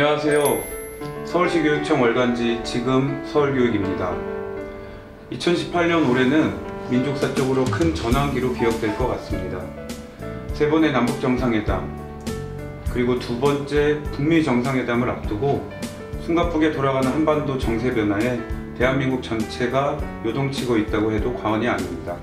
안녕하세요. 서울시 교육청 월간지 지금 서울교육입니다. 2018년 올해는 민족사적으로 큰 전환기로 기억될 것 같습니다. 세 번의 남북정상회담 그리고 두 번째 북미 정상회담을 앞두고 숨가쁘게 돌아가는 한반도 정세 변화에 대한민국 전체가 요동치고 있다고 해도 과언이 아닙니다.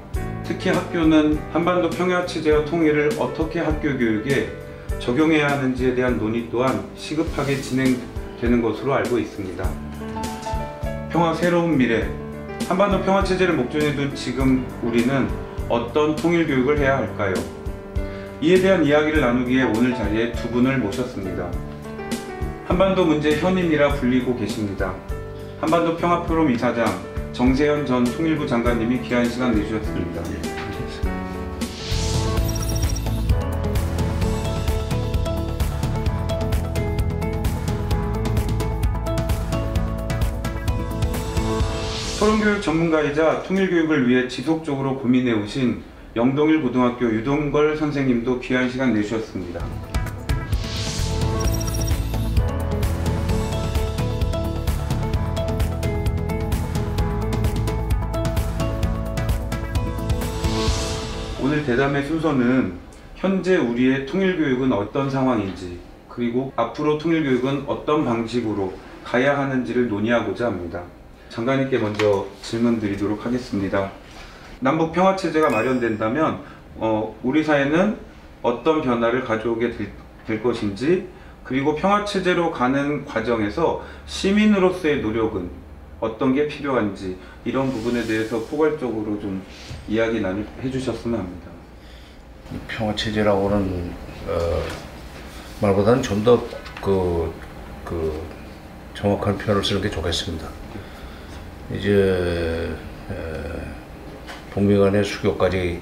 특히 학교는 한반도 평화체제와 통일을 어떻게 학교 교육에 적용해야 하는지에 대한 논의 또한 시급하게 진행되는 것으로 알고 있습니다. 평화 새로운 미래, 한반도 평화체제를 목전에 둔 지금 우리는 어떤 통일교육을 해야 할까요? 이에 대한 이야기를 나누기에 오늘 자리에 두 분을 모셨습니다. 한반도 문제 현인이라 불리고 계십니다. 한반도 평화포럼 이사장 정세현 전 통일부 장관님이 귀한 시간 내주셨습니다. 토론교육 전문가이자 통일교육을 위해 지속적으로 고민해 오신 영동일 고등학교 유동걸 선생님도 귀한 시간 내주셨습니다. 오늘 대담의 순서는 현재 우리의 통일교육은 어떤 상황인지 그리고 앞으로 통일교육은 어떤 방식으로 가야 하는지를 논의하고자 합니다. 장관님께 먼저 질문 드리도록 하겠습니다. 남북 평화체제가 마련된다면 우리 사회는 어떤 변화를 가져오게 될 것인지 그리고 평화체제로 가는 과정에서 시민으로서의 노력은 어떤 게 필요한지 이런 부분에 대해서 포괄적으로 좀 이야기 해주셨으면 합니다. 평화체제라고는 말보다는 좀 더 정확한 표현을 쓰는 게 좋겠습니다. 이제 북미 간의 수교까지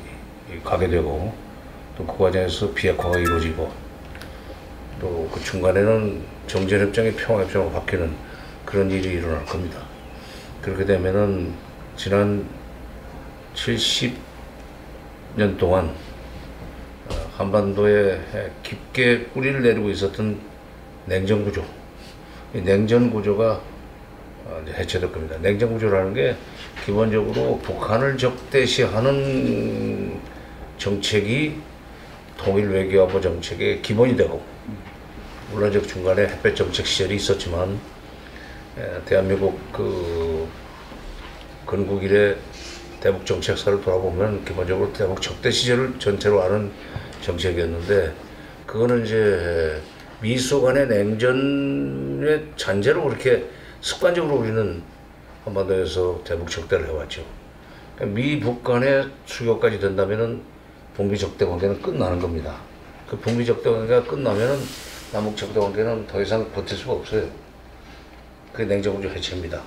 가게 되고 또 그 과정에서 비핵화가 이루어지고 또 그 중간에는 정전협정이 평화협정으로 바뀌는 그런 일이 일어날 겁니다. 그렇게 되면은 지난 70년 동안 한반도에 깊게 뿌리를 내리고 있었던 냉전구조, 이 냉전구조가 해체될 겁니다. 냉전구조라는 게 기본적으로 북한을 적대시하는 정책이 통일외교안보 정책의 기본이 되고, 물론 중간에 햇볕 정책 시절이 있었지만 대한민국 건국 이래 대북 정책사를 돌아보면 기본적으로 대북 적대 시절을 전체로 아는 정책이었는데, 그거는 이제 미소 간의 냉전의 잔재로 그렇게 습관적으로 우리는 한반도에서 대북 적대를 해왔죠. 그러니까 미북 간의 수교까지 된다면은 북미 적대 관계는 끝나는 겁니다. 그 북미 적대 관계가 끝나면은 남북 적대 관계는 더 이상 버틸 수가 없어요. 그게 냉전구조 해체입니다.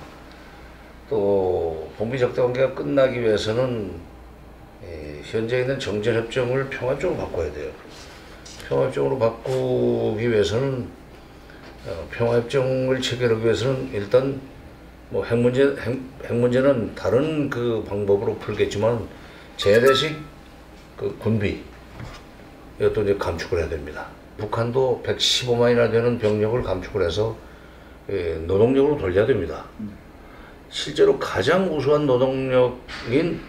또 북미 적대 관계가 끝나기 위해서는 현재 있는 정전협정을 평화협정으로 바꿔야 돼요. 평화협정으로 바꾸기 위해서는 평화협정을 체결하기 위해서는 일단 뭐 핵 문제는 다른 그 방법으로 풀겠지만 재래식 그 군비 이것도 이제 감축을 해야 됩니다. 북한도 115만이나 되는 병력을 감축을 해서 노동력으로 돌려야 됩니다. 실제로 가장 우수한 노동력인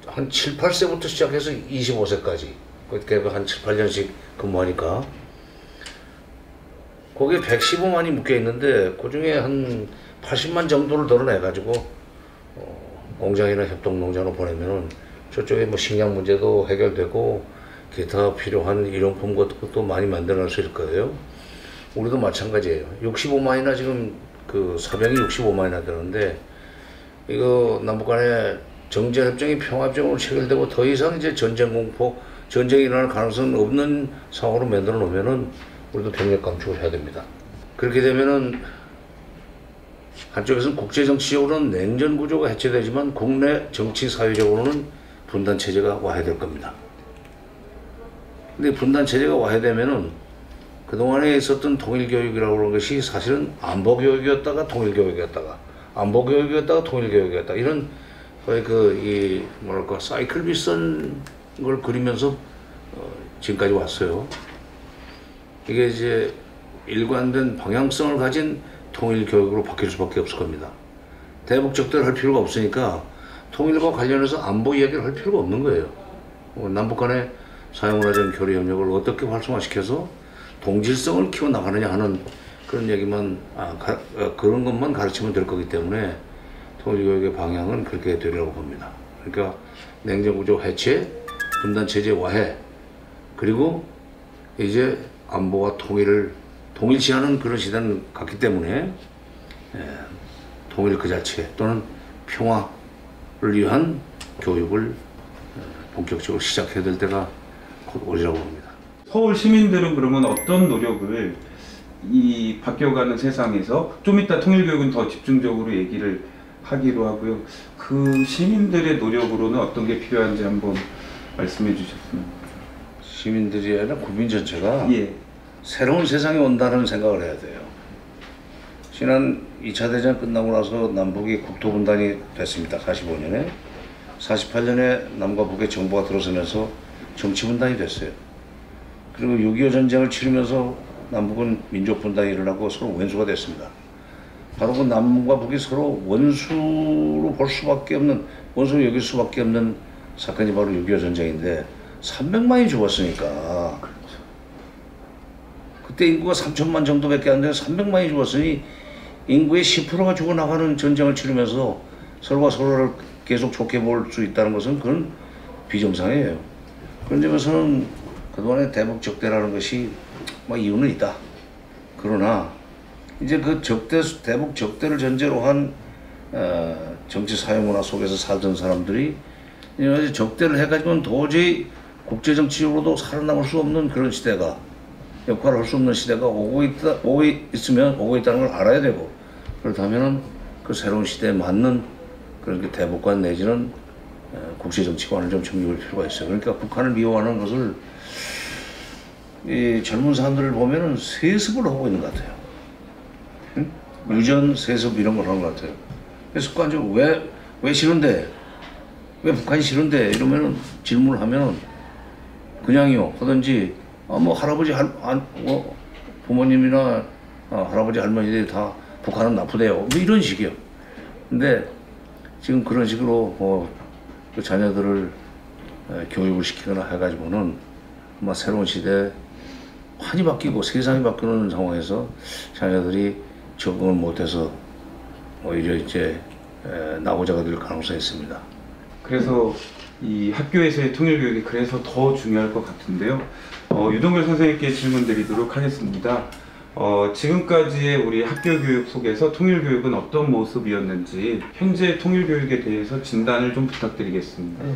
한 7, 8세부터 시작해서 25세까지 그렇게 한 7, 8년씩 근무하니까 거기에 115만이 묶여 있는데 그 중에 한 80만 정도를 덜어내가지고 공장이나 협동농장으로 보내면은 저쪽에 뭐 식량 문제도 해결되고 기타 필요한 일용품 같은 것도 많이 만들어낼 수 있을 거예요. 우리도 마찬가지예요. 65만이나 지금 그 사병이 65만이나 되는데 이거 남북 간에 정전협정이 평화협정으로 체결되고 더 이상 이제 전쟁 공포, 전쟁이 일어날 가능성은 없는 상황으로 만들어 놓으면은 우리도 병력 감축을 해야 됩니다. 그렇게 되면은 한쪽에서는 국제정치적으로는 냉전구조가 해체되지만 국내 정치 사회적으로는 분단체제가 와야 될 겁니다. 근데 분단체제가 와야 되면은 그동안에 있었던 통일교육이라고 하는 것이 사실은 안보교육이었다가 통일교육이었다가 안보교육이었다가 통일교육이었다 이런 거의 뭐랄까 사이클 비슷한 걸 그리면서 지금까지 왔어요. 이게 이제 일관된 방향성을 가진 통일 교육으로 바뀔 수밖에 없을 겁니다. 대북적대를 할 필요가 없으니까 통일과 관련해서 안보 이야기를 할 필요가 없는 거예요. 남북 간의 사회문화적인 교류 협력을 어떻게 활성화시켜서 동질성을 키워나가느냐 하는 그런 얘기만 그런 것만 가르치면 될 거기 때문에 통일교육의 방향은 그렇게 되리라고 봅니다. 그러니까 냉전구조 해체, 분단체제 와해, 그리고 이제 안보와 통일을 동일시하는 그런 시대는 갔기 때문에 통일 그 자체 또는 평화를 위한 교육을 본격적으로 시작해야 될 때가 곧 오리라고 봅니다. 서울 시민들은 그러면 어떤 노력을 이 바뀌어가는 세상에서 좀 이따 통일교육은 더 집중적으로 얘기를 하기로 하고요. 그 시민들의 노력으로는 어떤 게 필요한지 한번 말씀해 주셨으면. 시민들이 아니라 국민 전체가 예. 새로운 세상이 온다는 생각을 해야 돼요. 지난 2차 대전 끝나고 나서 남북이 국토분단이 됐습니다. 45년에. 48년에 남과 북의 정부가 들어서면서 정치분단이 됐어요. 그리고 6.25 전쟁을 치르면서 남북은 민족분단이 일어나고 서로 원수가 됐습니다. 바로 그 남과 북이 서로 원수로 볼 수밖에 없는, 원수로 여길 수밖에 없는 사건이 바로 6.25 전쟁인데 300만이 죽었으니까, 그때 인구가 3천만 정도밖에 안 돼서 300만이 죽었으니 인구의 10%가 죽어나가는 전쟁을 치르면서 서로가 서로를 계속 좋게 볼 수 있다는 것은 그건 비정상이에요. 그런 점에서는 그동안의 대북적대라는 것이 이유는 있다. 그러나 이제 그 대북적대를 전제로 한 정치 사회문화 속에서 살던 사람들이 이제 적대를 해가지고는 도저히 국제정치적으로도 살아남을 수 없는 그런 시대가, 역할을 할 수 없는 시대가 오고 있다는 걸 알아야 되고, 그렇다면은 그 새로운 시대에 맞는 그런 대북관 내지는 국제정치관을 좀 정립할 필요가 있어요. 그러니까 북한을 미워하는 것을 이 젊은 사람들을 보면은 세습을 하고 있는 것 같아요. 응? 유전, 세습 이런 걸 하는 것 같아요. 습관적으로 왜 싫은데? 왜 북한이 싫은데? 이러면은 질문을 하면은 그냥요 하든지 할아버지 부모님이나 할아버지 할머니들이 다 북한은 나쁘대요. 이런 식이요. 근데 지금 그런 식으로 그 자녀들을 교육을 시키거나 해가지고는 아마 새로운 시대에 환이 바뀌고 세상이 바뀌는 상황에서 자녀들이 적응을 못해서 오히려 이제 나고자가 될 가능성이 있습니다. 그래서 이 학교에서의 통일교육이 그래서 더 중요할 것 같은데요. 유동열 선생님께 질문 드리도록 하겠습니다. 지금까지의 우리 학교 교육 속에서 통일교육은 어떤 모습이었는지 현재 통일교육에 대해서 진단을 좀 부탁드리겠습니다. 네.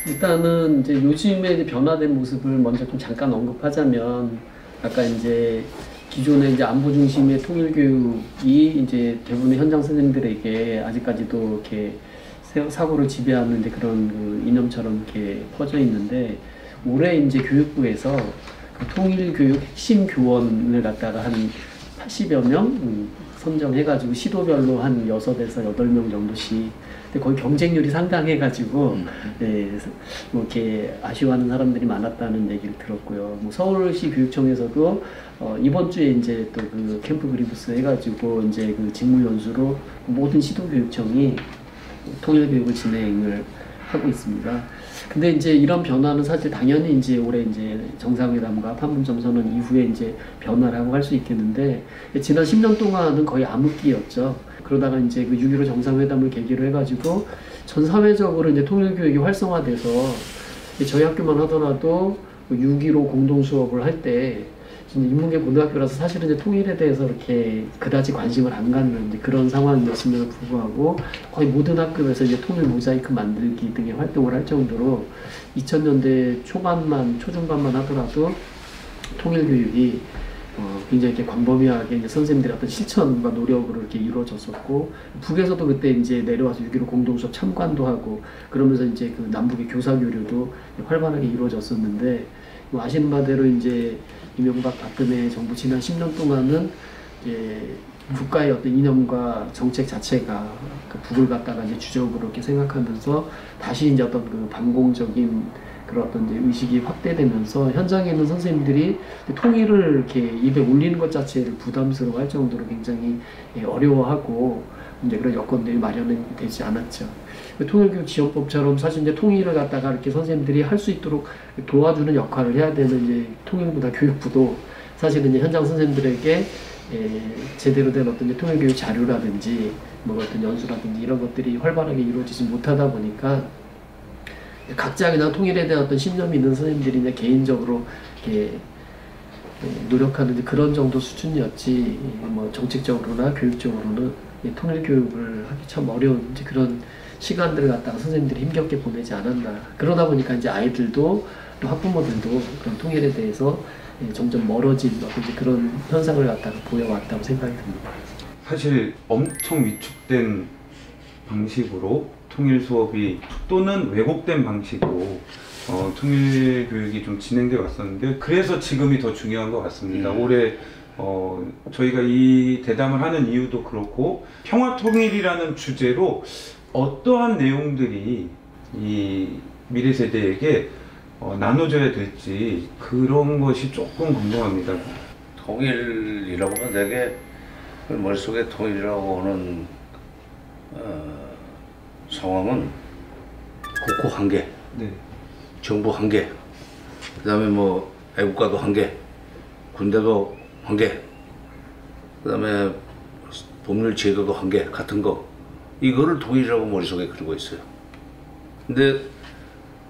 일단은 이제 요즘의 이제 변화된 모습을 먼저 좀 잠깐 언급하자면, 아까 이제 기존의 이제 안보 중심의 통일교육이 이제 대부분의 현장 선생님들에게 아직까지도 이렇게 사고를 지배하는 이제 그런 그 이념처럼 이렇게 퍼져 있는데, 올해 이제 교육부에서 그 통일교육 핵심 교원을 갖다가 한 80여 명 선정해가지고 시도별로 한 6에서 8명 정도씩, 근데 거의 경쟁률이 상당해가지고 뭐 이렇게 아쉬워하는 사람들이 많았다는 얘기를 들었고요. 뭐 서울시 교육청에서도 이번 주에 이제 또 그 캠프 그리브스 해가지고 이제 그 직무 연수로 모든 시도교육청이 통일교육을 진행을 하고 있습니다. 근데 이제 이런 변화는 사실 당연히 이제 올해 이제 정상회담과 판문점선언 이후에 이제 변화라고 할 수 있겠는데, 지난 10년 동안은 거의 암흑기였죠. 그러다가 이제 그 6.15 정상회담을 계기로 해가지고 전 사회적으로 이제 통일교육이 활성화돼서, 저희 학교만 하더라도 6.15 공동 수업을 할 때 인문계 고등학교라서 사실은 이제 통일에 대해서 이렇게 그다지 관심을 안 갖는 이제 그런 상황이었음에도 불구하고 거의 모든 학교에서 이제 통일 모자이크 만들기 등의 활동을 할 정도로 2000년대 초중반만 하더라도 통일 교육이 굉장히 이렇게 광범위하게 이제 선생님들의 어떤 실천과 노력으로 이렇게 이루어졌었고, 북에서도 그때 이제 내려와서 6.15 공동수업 참관도 하고 그러면서 이제 그 남북의 교사 교류도 활발하게 이루어졌었는데, 뭐 아시는 바대로 이제 이명박 박근혜 정부 지난 10년 동안은 이제 국가의 어떤 이념과 정책 자체가 그 북을 갖다가 이제 주적으로 이렇게 생각하면서 다시 이제 어떤 그 반공적인 그 그런 어떤 이제 의식이 확대되면서 현장에 있는 선생님들이 통일을 이렇게 입에 올리는 것 자체를 부담스러워할 정도로 굉장히 어려워하고 이제 그런 여건들이 마련되지 않았죠. 통일교육 지원법처럼 사실 이제 통일을 갖다가 이렇게 선생님들이 할 수 있도록 도와주는 역할을 해야 되는 이제 통일부나 교육부도 사실은 이제 현장 선생님들에게 제대로 된 어떤 이제 통일교육 자료라든지 뭐 어떤 연수라든지 이런 것들이 활발하게 이루어지지 못하다 보니까 각자 그냥 통일에 대한 어떤 신념이 있는 선생님들이 이제 개인적으로 이렇게 노력하는 그런 정도 수준이었지 뭐 정책적으로나 교육적으로는 통일 교육을 하기 참 어려운 이제 그런 시간들을 갖다가 선생님들이 힘겹게 보내지 않았나. 그러다 보니까 이제 아이들도 또 학부모들도 그런 통일에 대해서 점점 멀어진 이제 그런 현상을 갖다가 보여왔다고 생각이 듭니다. 사실 엄청 위축된 방식으로 통일 수업이 또는 왜곡된 방식으로 통일 교육이 좀 진행되어 왔었는데 그래서 지금이 더 중요한 것 같습니다. 올해 저희가 이 대담을 하는 이유도 그렇고 평화통일이라는 주제로 어떠한 내용들이 이 미래 세대에게 나눠줘야 될지 그런 것이 조금 궁금합니다. 통일이라고 하면 되게 머릿속에 통일이라고 하는 상황은 국호 한 개, 네. 정부 한 개, 그 다음에 뭐 애국가도 한 개, 군대도 한 개, 그 다음에 법률 제도도 한 개 같은 거 이거를 통일이라고 머릿속에 그리고 있어요. 근데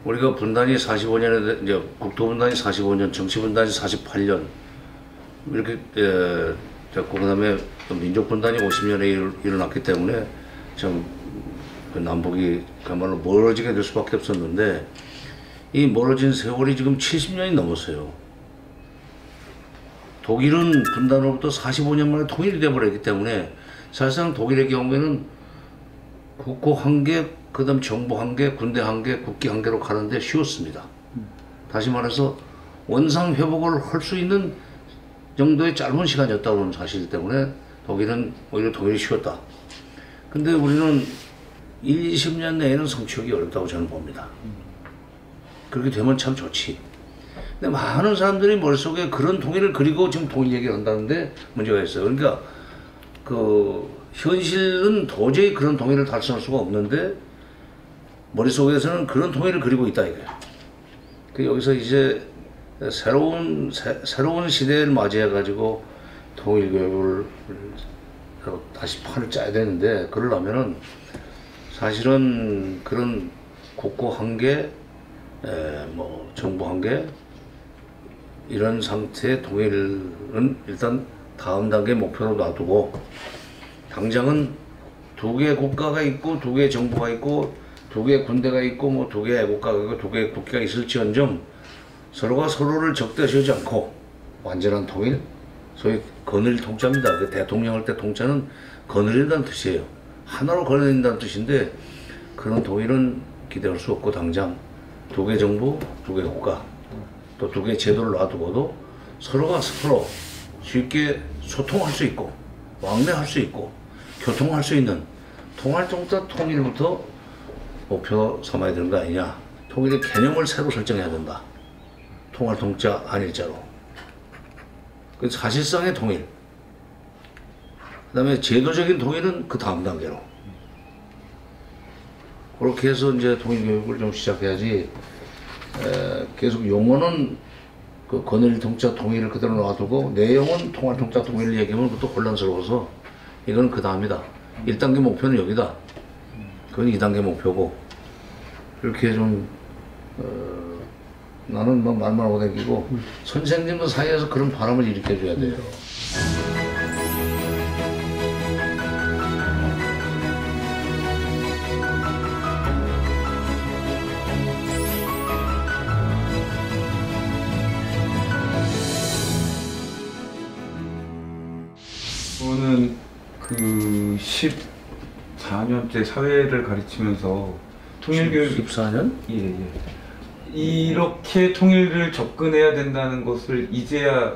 우리가 분단이 45년에 이제 국토 분단이 45년, 정치 분단이 48년 이렇게 됐고 그다음에 민족 분단이 50년에 일어났기 때문에 참 그 남북이 그야말로 멀어지게 될 수밖에 없었는데 이 멀어진 세월이 지금 70년이 넘었어요. 독일은 분단으로부터 45년 만에 통일이 되어버렸기 때문에 사실상 독일의 경우에는 국호 한 개, 그 다음 정부 한 개, 군대 한 개, 국기 한 개로 가는데 쉬웠습니다. 다시 말해서 원상 회복을 할 수 있는 정도의 짧은 시간이었다고 하는 사실 때문에 독일은 오히려 통일이 쉬웠다. 근데 우리는 20년 내에는 성취하기 어렵다고 저는 봅니다. 그렇게 되면 참 좋지. 근데 많은 사람들이 머릿속에 그런 통일을 그리고 지금 통일 얘기를 한다는데 문제가 있어요. 그러니까 현실은 도저히 그런 통일을 달성할 수가 없는데 머릿속에서는 그런 통일을 그리고 있다 이거예요. 여기서 이제 새로운 시대를 맞이해 가지고 통일 교육을 다시 판을 짜야 되는데 그러려면은 사실은 그런 국고 한 개, 뭐 정부 한 개 이런 상태의 통일은 일단 다음 단계 목표로 놔두고 당장은 두 개의 국가가 있고 두 개의 정부가 있고 두 개의 군대가 있고 뭐 두 개의 애국가가 있고 두 개의 국기가 있을지언정 서로가 서로를 적대시하지 않고 완전한 통일, 소위 거느릴 통자입니다. 그 대통령 할 때 통자는 거느린다는 뜻이에요. 하나로 거느린다는 뜻인데 그런 통일은 기대할 수 없고 당장 두 개 정부, 두 개 국가 또 두 개 제도를 놔두고도 서로가 서로 쉽게 소통할 수 있고 왕래할 수 있고 교통할 수 있는 통할통자 통일부터 목표 삼아야 되는 거 아니냐. 통일의 개념을 새로 설정해야 된다. 통할통자 한일자로. 그 사실상의 통일. 그 다음에 제도적인 통일은 그 다음 단계로. 그렇게 해서 이제 통일교육을 좀 시작해야지 계속 용어는 그 거느릴 통자 통일을 그대로 놔두고 내용은 통할통자 통일을 얘기하면 그것도 혼란스러워서 이건 그 다음이다. 1단계 목표는 여기다. 그건 2단계 목표고 이렇게 좀 나는 막 말만 하고 다니고 선생님들 사이에서 그런 바람을 일으켜줘야 돼요. 저는 그 14년째 사회를 가르치면서 통일교육 14년? 예. 이렇게 통일을 접근해야 된다는 것을 이제야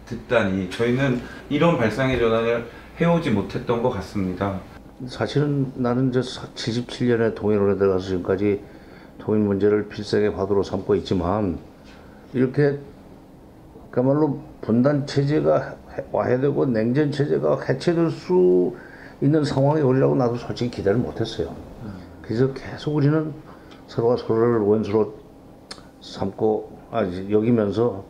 듣다니 저희는 이런 발상의 전환을 해오지 못했던 것 같습니다. 사실은 나는 이제 77년에 통일원에 들어가서 지금까지 통일 문제를 필생의 화두로 삼고 있지만 이렇게 그야말로 분단 체제가 와해되고 냉전 체제가 해체될 수 있는 상황이 오리라고 나도 솔직히 기대를 못했어요. 그래서 계속 우리는 서로가 서로를 원수로 삼고 여기면서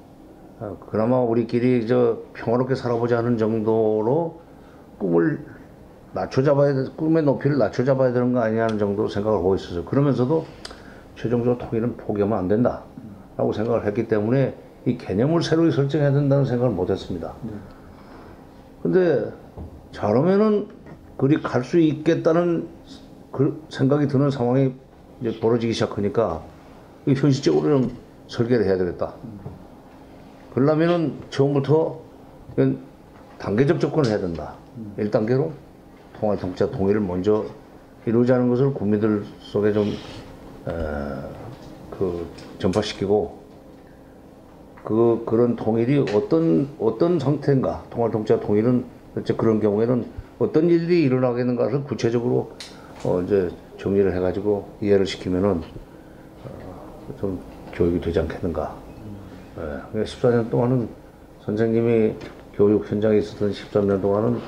그나마 우리끼리 평화롭게 살아보자 하는 정도로 꿈의 높이를 낮춰잡아야 되는 거 아니냐는 정도로 생각을 하고 있었어요. 그러면서도 최종적으로 통일은 포기하면 안 된다라고 생각을 했기 때문에 이 개념을 새로 설정해야 된다는 생각을 못 했습니다. 근데 잘하면은 그리 갈 수 있겠다는 그 생각이 드는 상황이 이제 벌어지기 시작하니까 현실적으로 좀 설계를 해야 되겠다. 그러려면은 처음부터 단계적 접근을 해야 된다. 1단계로 통화 통짜 통일을 먼저 이루자는 것을 국민들 속에 좀 전파시키고 그런 통일이 어떤 상태인가, 통화 통짜 통일은 그런 경우에는 어떤 일이 일어나겠는가를 구체적으로 이제 정리를 해가지고 이해를 시키면은 좀 교육이 되지 않겠는가. 14년 동안은 선생님이 교육 현장에 있었던 13년 동안은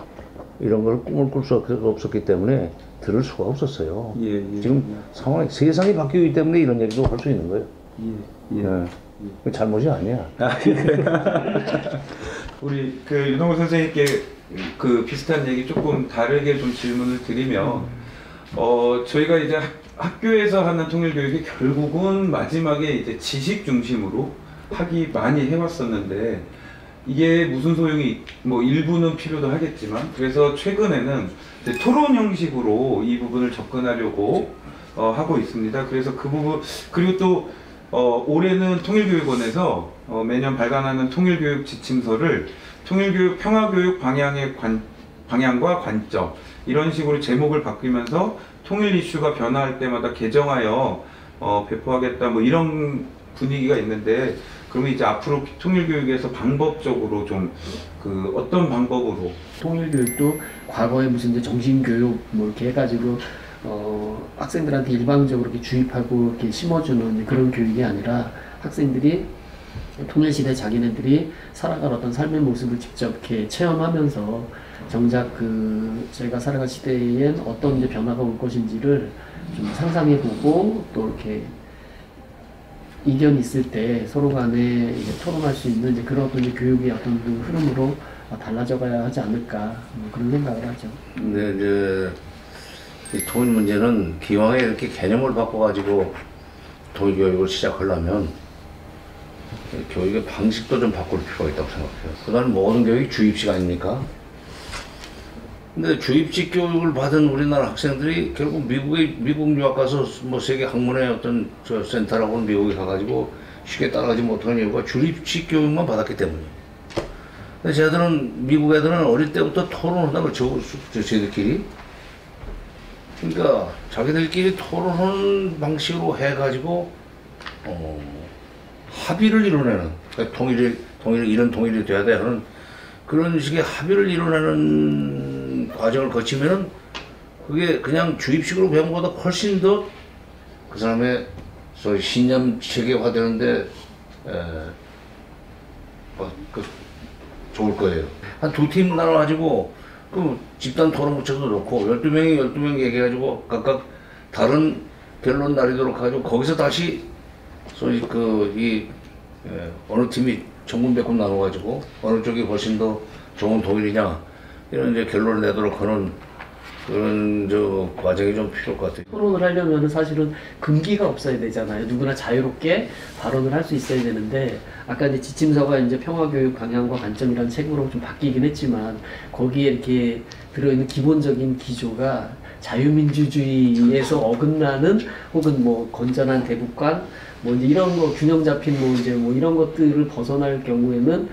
이런 걸 꿈을 꿀 수 없었기 때문에 들을 수가 없었어요. 지금 세상이 바뀌기 때문에 이런 얘기도 할 수 있는 거예요. 잘못이 아니야. 우리 윤홍구 선생님께 비슷한 얘기 조금 다르게 좀 질문을 드리면 저희가 이제 학교에서 하는 통일 교육이 결국은 마지막에 이제 지식 중심으로 많이 해왔었는데 이게 무슨 소용이 일부는 필요도 하겠지만 그래서 최근에는 이제 토론 형식으로 이 부분을 접근하려고 하고 있습니다. 그래서 그 부분 그리고 또 올해는 통일교육원에서 매년 발간하는 통일교육 지침서를 통일교육 평화교육 방향과 관점 이런 식으로 제목을 바뀌면서 통일 이슈가 변화할 때마다 개정하여 배포하겠다 이런 분위기가 있는데 그러면 이제 앞으로 통일교육에서 방법적으로 좀 어떤 방법으로 통일교육도 과거에 무슨 이제 정신교육 이렇게 해가지고 학생들한테 일방적으로 이렇게 주입하고 이렇게 심어주는 그런 교육이 아니라 학생들이 통일시대 자기네들이 살아갈 어떤 삶의 모습을 직접 이렇게 체험하면서 정작 저희가 살아갈 시대엔 어떤 이제 변화가 올 것인지를 좀 상상해보고 또 이렇게 이견이 있을 때 서로 간에 토론할 수 있는 이제 그런 어떤 교육의 어떤 흐름으로 달라져가야 하지 않을까 그런 생각을 하죠. 근데 이제 이 통일 문제는 기왕에 이렇게 개념을 바꿔가지고 통일 교육을 시작하려면 교육의 방식도 좀 바꿀 필요가 있다고 생각해요. 그다음 모든 교육이 주입식 아닙니까? 근데 주입식 교육을 받은 우리나라 학생들이 결국 미국 유학 가서 세계 학문의 어떤 센터라고 미국에 가가지고 쉽게 따라가지 못하는 이유가 주입식 교육만 받았기 때문이에요. 근데 쟤들은 미국 애들은 어릴 때부터 토론하다가 쟤들끼리 그러니까 자기들끼리 토론하는 방식으로 해가지고 합의를 이뤄내는 그러니까 통일이 이런 통일이 돼야 돼 하는 그런 식의 합의를 이뤄내는 과정을 거치면은 그게 그냥 주입식으로 배운 것보다 훨씬 더 그 사람의 소위 신념 체계화되는데 좋을 거예요. 한 두 팀 나눠가지고 집단 토론 붙여도 좋고 12명이 얘기해가지고 각각 다른 결론 나리도록 하고 거기서 다시 소위 어느 팀이 천군백군 나눠가지고 어느 쪽이 훨씬 더 좋은 통일이냐 이런 이제 결론을 내도록 하는 그런 과정이 좀 필요할 것 같아요. 토론을 하려면 사실은 금기가 없어야 되잖아요. 누구나 자유롭게 발언을 할 수 있어야 되는데 아까 이제 지침서가 이제 평화교육 방향과 관점이라는 책으로 좀 바뀌긴 했지만 거기에 이렇게 들어있는 기본적인 기조가 자유민주주의에서 어긋나는 혹은 건전한 대북관 이제 이런 거 균형 잡힌 이런 것들을 벗어날 경우에는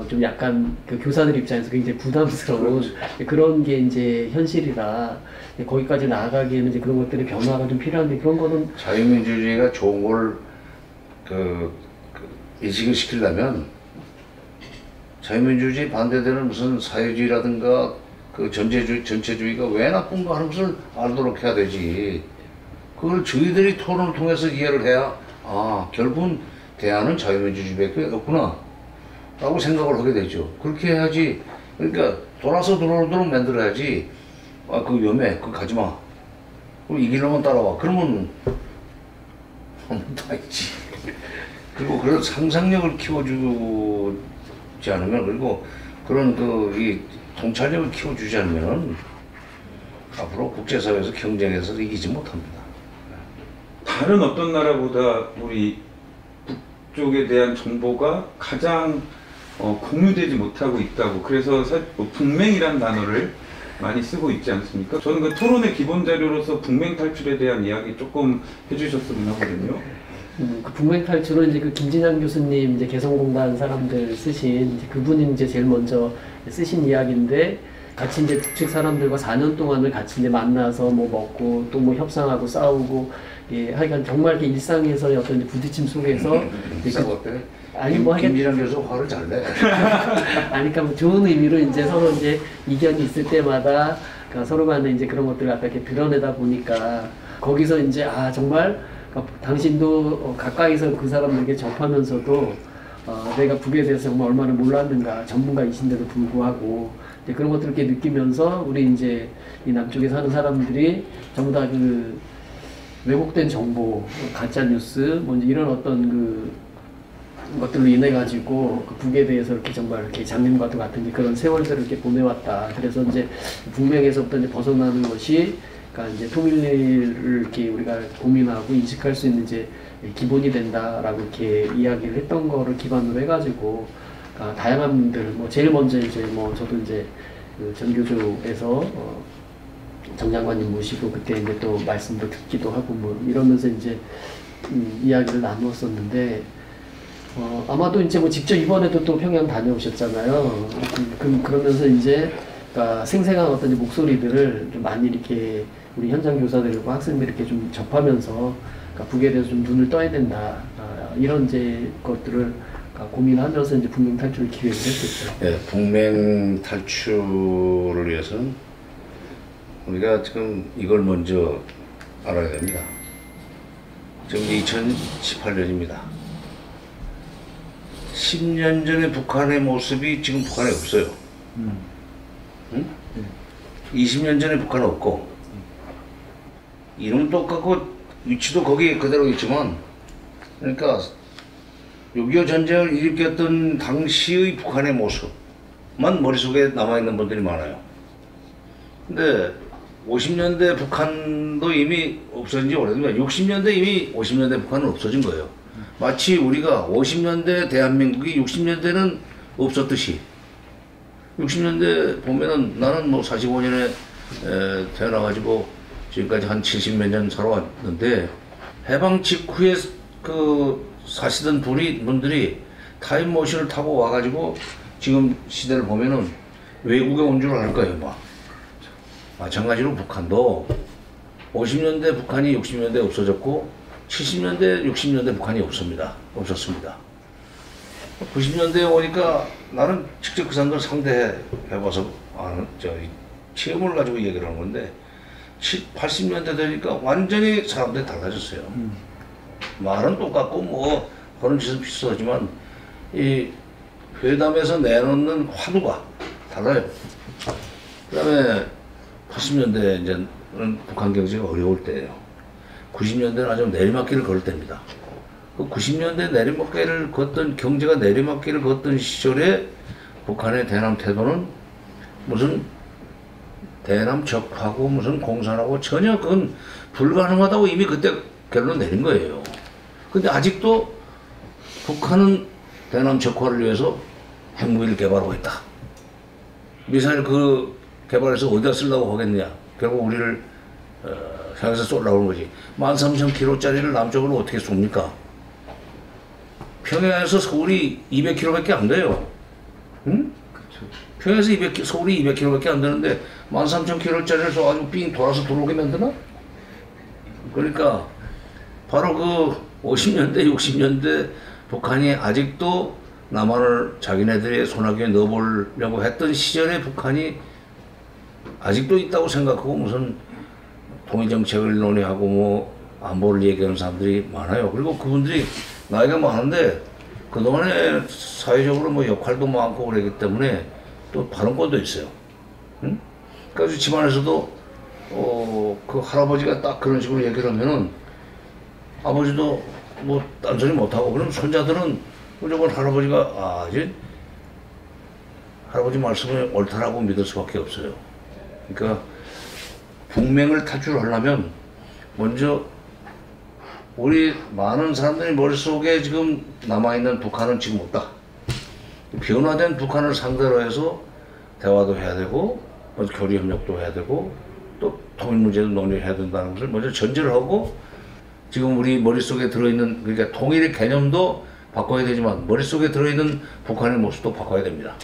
좀 약간 교사들 입장에서 굉장히 부담스러운 그렇죠. 그런 게 이제 현실이라 거기까지 나아가기에는 이제 그런 것들이 변화가 좀 필요한데 그런 거는 자유민주주의가 좋은 걸 인식을 시키려면 자유민주주의 반대되는 무슨 사회주의라든가 전체주의가 왜 나쁜가 하는 것을 알도록 해야 되지. 그걸 저희들이 토론을 통해서 이해를 해야 결국은 대안은 자유민주주의밖에 없구나 라고 생각을 하게 되죠. 그렇게 해야지. 그러니까 돌아서 들어오도록 만들어야지. 그거 위험해, 그거 가지마, 이기려면 따라와, 그러면 다 있지. 그리고 그런 상상력을 키워주지 않으면, 그리고 그런 이 통찰력을 키워주지 않으면 앞으로 국제사회에서 경쟁에서 이기지 못합니다. 다른 어떤 나라보다 우리 북쪽에 대한 정보가 가장 공유되지 못하고 있다고, 그래서 북맹이라는 단어를 많이 쓰고 있지 않습니까? 저는 그 토론의 기본 자료로서 북맹 탈출에 대한 이야기 조금 해주셨으면 하거든요. 그 북맹 탈출은 이제 그 김진양 교수님 이제 개성공단 사람들 쓰신 이제 그분이 이제 제일 먼저 쓰신 이야기인데, 같이 이제 북측 사람들과 4년 동안을 같이 이제 만나서 뭐 먹고 또 뭐 협상하고 싸우고, 예, 하여간 정말 이렇게 일상에서의 어떤 이제 부딪힘 속에서 아니 뭐 김진양 교수 화를 잘 내. 아니 그러니까 뭐 좋은 의미로 이제 서로 이제 이견이 있을 때마다 그러니까 서로 간에 이제 그런 것들을 아까 이렇게 드러내다 보니까 거기서 이제 정말 그러니까 당신도 가까이서 그 사람에게 접하면서도 내가 북에 대해서 정말 얼마나 몰랐는가, 전문가이신데도 불구하고 이제 그런 것들을 이렇게 느끼면서 우리 이제 이 남쪽에 사는 사람들이 전부 다 그 왜곡된 정보, 가짜 뉴스, 뭐 이제 이런 어떤 그 것들로 인해 가지고 그 북에 대해서 이렇게 정말 이렇게 장님과도 같은 그런 세월들을 이렇게 보내왔다. 그래서 이제 북맹에서부터 이제 벗어나는 것이 그러니까 이제 통일을 이렇게 우리가 고민하고 인식할 수 있는 이제 기본이 된다라고 이렇게 이야기를 했던 거를 기반으로 해가지고 그러니까 다양한 분들 뭐 제일 먼저 이제 뭐 저도 이제 그 전교조에서 정 장관님 모시고 그때 이제 또 말씀도 듣기도 하고 뭐 이러면서 이제 이야기를 나누었었는데. 아마도 이제 뭐 직접 이번에도 또 평양 다녀오셨잖아요. 그러면서 이제 그러니까 생생한 어떤 이제 목소리들을 좀 많이 이렇게 우리 현장 교사들과 학생들이 이렇게 좀 접하면서 그러니까 북에 대해서 좀 눈을 떠야 된다. 이런 이제 것들을 고민하면서 이제 북맹 탈출 기획을 했었죠. 네, 북맹 탈출을 위해서는 우리가 지금 이걸 먼저 알아야 됩니다. 지금 2018년입니다. 10년 전의 북한의 모습이 지금 북한에 없어요. 응? 20년 전에 북한은 없고, 이름 똑같고 위치도 거기 그대로 있지만, 그러니까 6.25 전쟁을 일으켰던 당시의 북한의 모습만 머릿속에 남아있는 분들이 많아요. 근데 50년대 북한도 이미 없어진 지 오래됐습니다. 60년대 이미 50년대 북한은 없어진 거예요. 마치 우리가 50년대 대한민국이 60년대는 없었듯이, 60년대 보면은 나는 뭐 45년에 태어나가지고 지금까지 한 70몇 년 살아왔는데, 해방 직후에 그 사시던 분들이 타임머신을 타고 와가지고 지금 시대를 보면은 외국에 온 줄 알 거예요, 막. 마찬가지로 북한도 50년대 북한이 60년대 없어졌고 70년대 60년대 북한이 없었습니다. 90년대에 오니까 나는 직접 그 사람들 상대해봐서 체험을 가지고 얘기를 하는 건데 80년대 되니까 완전히 사람들이 달라졌어요. 말은 똑같고 뭐 그런 짓은 비슷하지만 이 회담에서 내놓는 화두가 달라요. 그 다음에 80년대 이제는 북한 경제가 어려울 때예요. 90년대는 아주 내리막길을 걸을 때입니다. 그 90년대 내리막길을 걷던, 경제가 내리막길을 걷던 시절에 북한의 대남 태도는 무슨 대남 적하고 무슨 공산하고 전혀 그건 불가능하다고 이미 그때 결론 내린 거예요. 근데 아직도 북한은 대남 적화를 위해서 핵무기를 개발하고 있다. 미사일 그 개발해서 어디다 쓰려고 하겠느냐. 결국 우리를 향해서 쏠라고 하는 거지. 13,000km짜리를 남쪽으로 어떻게 쏩니까? 평양에서 서울이 200km밖에 안 돼요. 응? 그쵸. 평양에서 서울이 200km밖에 안 되는데 13,000km짜리를 쏴가지고 삥 돌아서 들어오게 만드나? 그러니까 바로 그 50년대, 60년대 북한이 아직도 남한을 자기네들의 손아귀에 넣어보려고 했던 시절에 북한이 아직도 있다고 생각하고 무슨 통일정책을 논의하고 뭐 안보를 얘기하는 사람들이 많아요. 그리고 그분들이 나이가 많은데 그동안에 사회적으로 뭐 역할도 많고 그러기 때문에 또 발언권도 있어요. 응? 그래서 집안에서도 그 할아버지가 딱 그런 식으로 얘기를 하면은 아버지도 뭐 딴소리 못하고, 그럼 손자들은 무조건 할아버지가 이제 할아버지 말씀이 옳다라고 믿을 수밖에 없어요. 그러니까 북맹을 탈출하려면 먼저 우리 많은 사람들이 머릿속에 지금 남아있는 북한은 지금 없다. 변화된 북한을 상대로 해서 대화도 해야 되고 교류 협력도 해야 되고 또 통일 문제도 논의해야 된다는 것을 먼저 전제를 하고, 지금 우리 머릿속에 들어있는, 그러니까 통일의 개념도 바꿔야 되지만 머릿속에 들어있는 북한의 모습도 바꿔야 됩니다.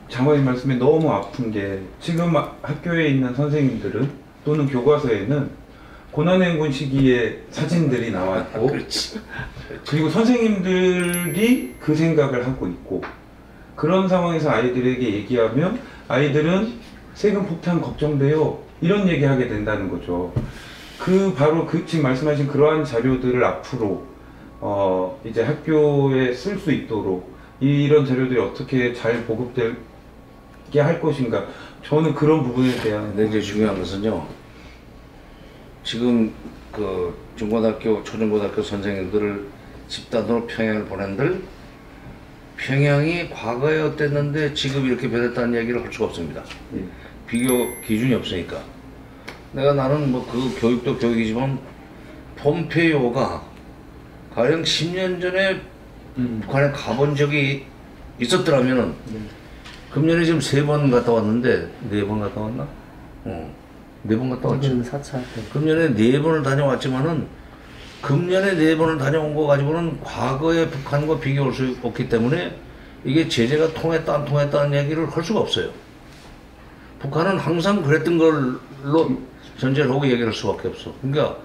장관님 말씀이 너무 아픈 게, 지금 학교에 있는 선생님들은 또는 교과서에는 고난행군 시기의 사진들이 나와 있고 그렇지. 그리고 선생님들이 그 생각을 하고 있고, 그런 상황에서 아이들에게 얘기하면 아이들은 세금 폭탄 걱정돼요 이런 얘기하게 된다는 거죠. 바로 지금 말씀하신 그러한 자료들을 앞으로 이제 학교에 쓸 수 있도록 이런 자료들이 어떻게 잘 보급되게 할 것인가, 저는 그런 부분에 대한. 근데 이제 중요한 것은요, 지금 그 중고등학교, 초중고등학교 선생님들을 집단으로 평양을 보낸들, 평양이 과거에 어땠는데 지금 이렇게 변했다는 얘기를 할 수가 없습니다. 비교 기준이 없으니까. 나는 뭐 그 교육도 교육이지만 폼페이오가 가령 10년 전에 북한에 가본 적이 있었더라면은 금년에 지금 3번 갔다 왔는데, 4번 갔다 왔나? 4번 갔다 왔죠. 4차. 금년에 4번을 다녀왔지만은 금년에 4번을 다녀온 거 가지고는 과거의 북한과 비교할 수 없기 때문에 이게 제재가 통했다 안 통했다는 얘기를 할 수가 없어요. 북한은 항상 그랬던 걸로 전제를 하고 얘기를 할 수밖에 없어. 그러니까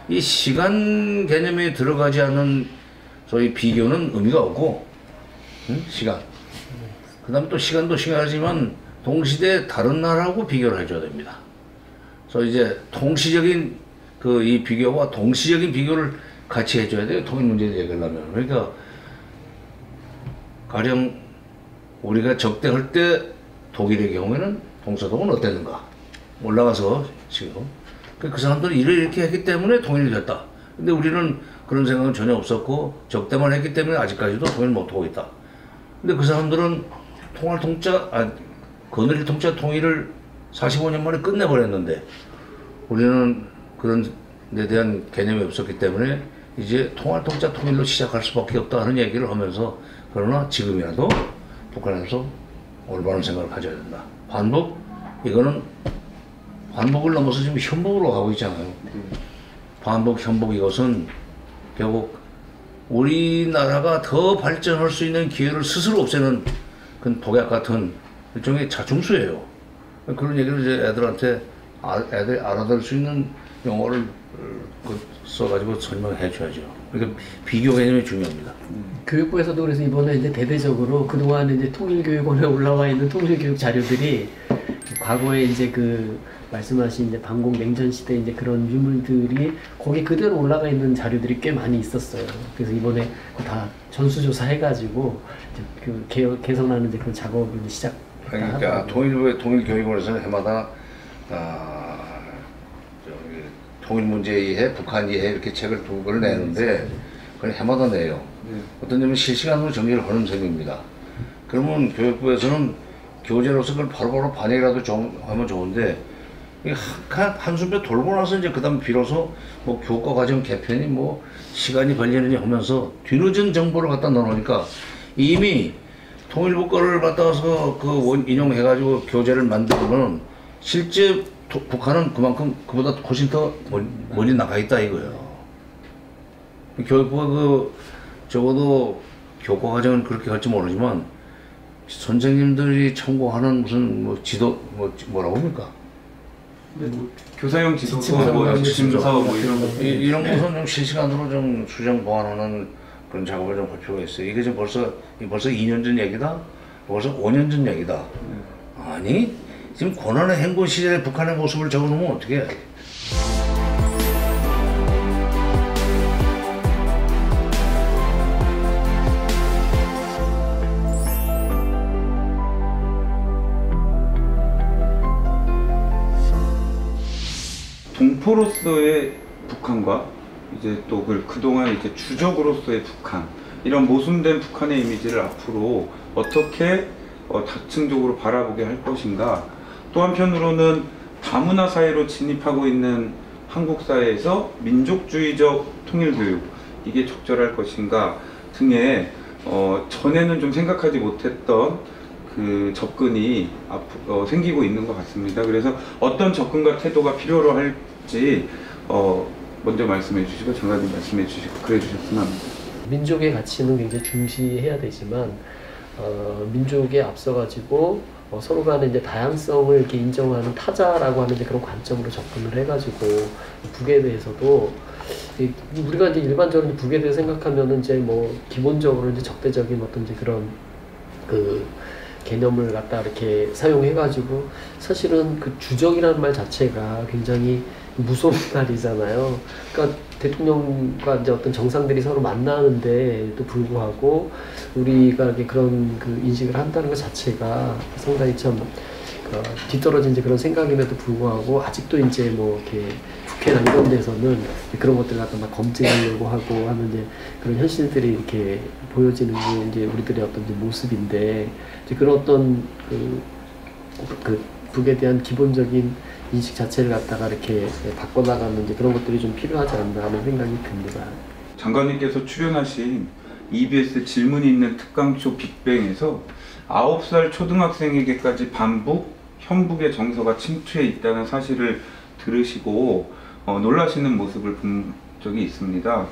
이 시간 개념에 들어가지 않는 소위 비교는 의미가 없고, 시간. 그 다음에 또 시간도 시간이지만 동시대 다른 나라하고 비교를 해줘야 됩니다. 그래서 이제 통시적인 이 비교와 동시적인 비교를 같이 해줘야 돼요. 통일 문제를 얘기하려면. 그러니까 가령 우리가 적대할 때 독일의 경우에는 동서독은 어땠는가? 올라가서 지금 그 사람들이 일을 이렇게 했기 때문에 통일이 됐다. 근데 우리는 그런 생각은 전혀 없었고 적대만 했기 때문에 아직까지도 통일 못하고 있다. 근데 그 사람들은 건일 통짜 통일을 45년 만에 끝내버렸는데 우리는 그런 데 대한 개념이 없었기 때문에 이제 통짜 통일로 시작할 수밖에 없다 하는 얘기를 하면서, 그러나 지금이라도 북한에서 올바른 생각을 가져야 된다. 이거는 반복을 넘어서 지금 현복으로 가고 있잖아요. 반복, 현복, 이것은 결국 우리나라가 더 발전할 수 있는 기회를 스스로 없애는 그 독약 같은 일종의 자충수예요. 그런 얘기를 이제 애들한테 애들이 알아들을 수 있는 용어를 써가지고 설명해 줘야죠. 그러니까 비교 개념이 중요합니다. 교육부에서도 그래서 이번에 이제 대대적으로 그동안 이제 통일교육원에 올라와 있는 통일교육 자료들이 과거에 이제 말씀하신 이제 반공 냉전 시대 이제 그런 유물들이 거기 그대로 올라가 있는 자료들이 꽤 많이 있었어요. 그래서 이번에 다 전수조사 해가지고 개선하는 이제 그 작업을 시작했다. 그러니까 통일교육원에서는 해마다 통일 문제에 의해 북한 이해 이렇게 책을 2권을 내는데 그걸 해마다 내요. 어떤 점은 실시간으로 정리를 하는 셈입니다. 그러면 교육부에서는 교재로서 그걸 바로바로 반영이라도 하면 좋은데, 한숨에 돌고 나서 이제 그 다음 비로소 뭐 교과 과정 개편이 뭐 시간이 걸리느니 하면서 뒤늦은 정보를 갖다 넣어놓으니까 이미 통일부 거를 갖다 와서 인용해가지고 교재를 만들면 실제 북한은 그만큼 그보다 훨씬 더 멀리 나가 있다 이거예요. 교육부가 적어도 교과 과정은 그렇게 할지 모르지만 선생님들이 참고하는 무슨 지도 뭐라고 합니까? 교사용 지도서, 지침서 이런 것은 좀 실시간으로 좀 수정 보완하는 그런 작업을 좀 할 필요가 있어요. 이게 지금 벌써 2년 전 얘기다? 벌써 5년 전 얘기다? 아니, 지금 고난의 행군 시절에 북한의 모습을 적어놓으면 어떻게 해? 동포로서의 북한과 이제 또 그동안 이제 주적으로서의 북한, 이런 모순된 북한의 이미지를 앞으로 어떻게 다층적으로 바라보게 할 것인가, 또 한편으로는 다문화 사회로 진입하고 있는 한국 사회에서 민족주의적 통일교육, 이게 적절할 것인가 등의 전에는 좀 생각하지 못했던 그 접근이 생기고 있는 것 같습니다. 그래서 어떤 접근과 태도가 필요로 할지 먼저 말씀해 주시고 장관님 말씀해 주시고 그래 주셨으면 합니다. 민족의 가치는 굉장히 중시해야 되지만 민족에 앞서가지고 서로 간에 이제 다양성을 이렇게 인정하는 타자라고 하는 이제 그런 관점으로 접근을 해가지고 북에 대해서도 우리가 이제 일반적으로 북에 대해 생각하면은 이제 뭐 기본적으로 이제 적대적인 어떤 이제 그런 그 개념을 갖다 이렇게 사용해가지고 사실은 그 주적이라는 말 자체가 굉장히 무서운 말이잖아요. 그러니까 대통령과 이제 어떤 정상들이 서로 만나는데도 불구하고 우리가 이렇게 그런 그 인식을 한다는 것 자체가 상당히 참 뒤떨어진 이제 그런 생각임에도 불구하고 아직도 이제 뭐 이렇게 국회나 이런 데서는 그런 것들을 갖다 막 검증하려고 하고 하는 이제 그런 현실들이 이렇게 보여지는 게 이제 우리들의 어떤 이제 모습인데 이제 그런 어떤 그 북에 대한 기본적인 인식 자체를 갖다가 이렇게 바꿔나가는 이제 그런 것들이 좀 필요하지 않나 하는 생각이 듭니다. 장관님께서 출연하신 EBS 질문이 있는 특강쇼 빅뱅에서 9살 초등학생에게까지 반북, 현북의 정서가 침투해 있다는 사실을 들으시고 놀라시는 모습을 본 적이 있습니다.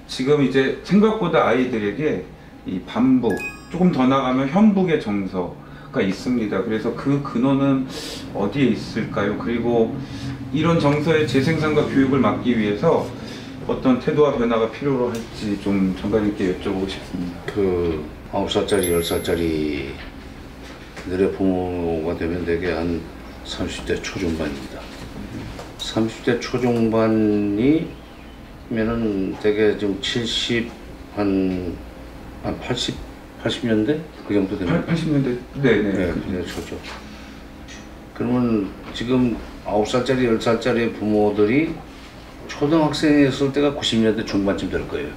지금 이제 생각보다 아이들에게 이 반북, 조금 더 나가면 현북의 정서가 있습니다. 그래서 그 근원은 어디에 있을까요? 그리고 이런 정서의 재생산과 교육을 막기 위해서 어떤 태도와 변화가 필요로 할지 좀 장관님께 여쭤보고 싶습니다. 그 9살짜리, 10살짜리 들의 부모가 되면 대개 한 30대 초중반입니다. 30대 초중반이면은 대개 좀 70, 한 80년대? 그 정도 됩니다. 80년대? 네네. 네, 그냥 초죠. 그러면 지금 9살짜리, 10살짜리 부모들이 초등학생이었을 때가 90년대 중반쯤 될 거예요.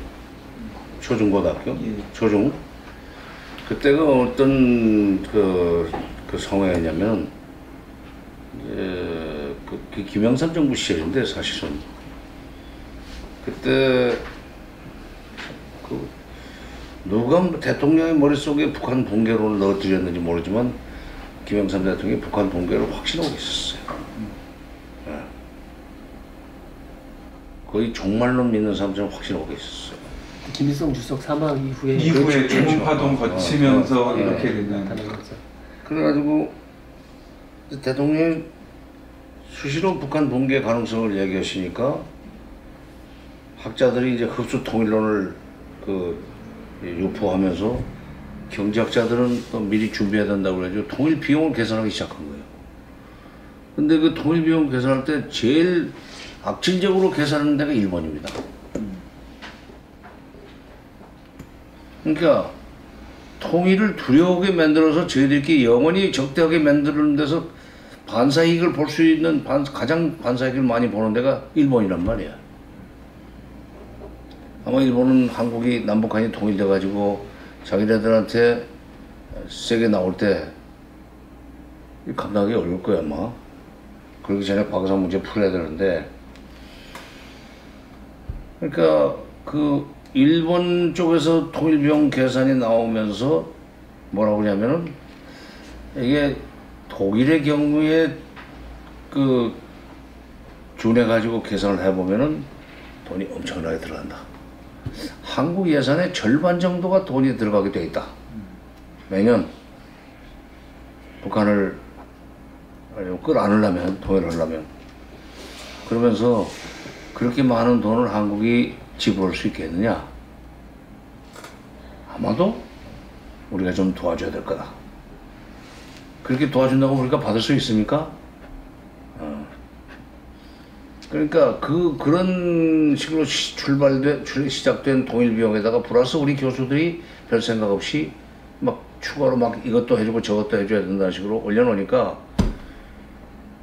초중고등학교? 예. 초중. 그때가 어떤 그 상황이냐면 그 김영삼 정부 시절인데 사실은 그때 그 누가 대통령의 머릿속에 북한 붕괴론을 넣어드렸는지 모르지만 김영삼 대통령이 북한 붕괴를 확신하고 있었어요. 네. 거의 종말론 믿는 사람처럼 확신하고 있었어요. 김일성 주석 사망 이후에 초음파동 거치면서 이렇게 되는 거죠. 그래가지고 대통령이 수시로 북한 붕괴 가능성을 얘기하시니까 학자들이 이제 흡수 통일론을 유포하면서 경제학자들은 또 미리 준비해야 된다고 그래가지고 통일 비용을 계산하기 시작한 거예요. 근데 그 통일 비용 계산할 때 제일 악질적으로 계산하는 데가 일본입니다. 그러니까 통일을 두려우게 만들어서 저희들끼리 영원히 적대하게 만드는 데서 반사이익을 볼 수 있는 가장 반사이익을 많이 보는 데가 일본이란 말이야. 아마 일본은 한국이 남북한이 통일돼 가지고 자기네들한테 세게 나올 때 감당하기 어려울 거야 아마. 그러기 전에 과거사 문제 풀어야 되는데, 그러니까 그 일본 쪽에서 통일비용 계산이 나오면서 뭐라고 그러냐면은 이게 독일의 경우에 그 준해가지고 계산을 해보면은 돈이 엄청나게 들어간다. 한국 예산의 절반 정도가 돈이 들어가게 돼 있다. 매년 북한을 끌어안으려면, 통일하려면. 그러면서 그렇게 많은 돈을 한국이 지불할 수 있겠느냐? 아마도 우리가 좀 도와줘야 될 거다. 그렇게 도와준다고 우리가 받을 수 있습니까? 그러니까 그런 식으로 시작된 통일 비용에다가 플러스 우리 교수들이 별 생각 없이 막 추가로 막 이것도 해주고 저것도 해줘야 된다는 식으로 올려놓으니까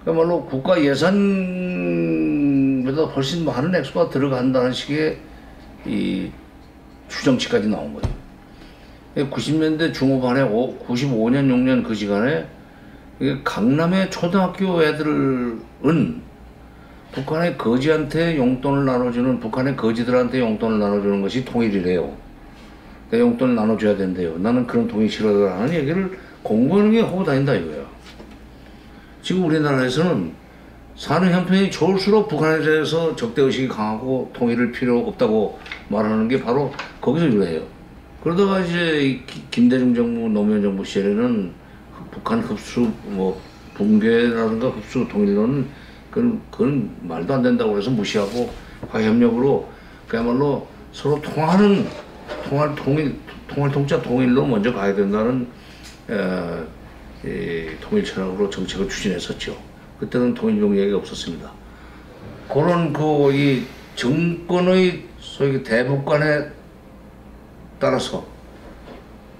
그야말로 국가 예산을 보다 훨씬 많은 액수가 들어간다는 식의 이 추정치까지 나온 거예요. 90년대 중후반에 95년, 6년 그 시간에 강남의 초등학교 애들은 북한의 거지한테 용돈을 나눠주는, 북한의 거지들한테 용돈을 나눠주는 것이 통일이래요. 내 용돈을 나눠줘야 된대요. 나는 그런 통일 싫어라는 얘기를 공공연하게 하고 다닌다 이거야. 지금 우리나라에서는 사는 형편이 좋을수록 북한에 대해서 적대의식이 강하고 통일을 필요 없다고 말하는 게 바로 거기서 유래해요. 그러다가 이제 김대중 정부, 노무현 정부 시절에는 북한 흡수, 뭐 붕괴라든가 흡수 통일론은 그건 말도 안 된다고 해서 무시하고 화해협력으로 그야말로 서로 통하는 통할 통짜 통일로 먼저 가야 된다는 통일 철학으로 정책을 추진했었죠. 그때는 통일용 얘기가 없었습니다. 그런 이 정권의 소위 대북관에 따라서